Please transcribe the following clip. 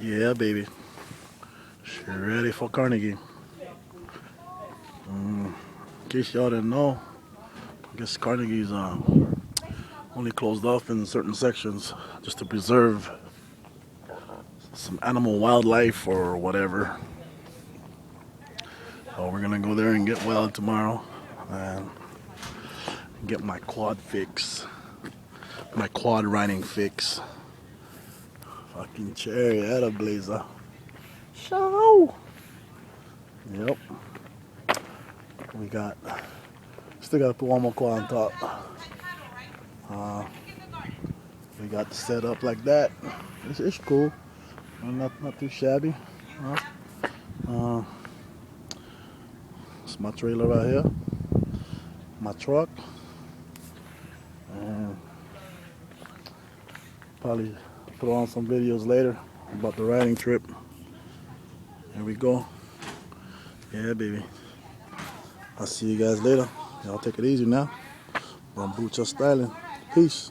Yeah, baby. She ready for Carnegie. In case y'all didn't know, I guess Carnegie's only closed off in certain sections just to preserve some animal wildlife or whatever. So we're gonna go there and get well tomorrow and get my quad fix, my quad riding fix. Fucking cherry, at a blazer. Show. Yep. We got. Still gotta put one more quad on top. We got the setup like that. It's cool. Not too shabby. Uh, it's my trailer right here. My truck. And probably put on some videos later about the riding trip. Here we go. Yeah, baby. I'll see you guys later. Y'all take it easy now. Bumbucha styling. Peace.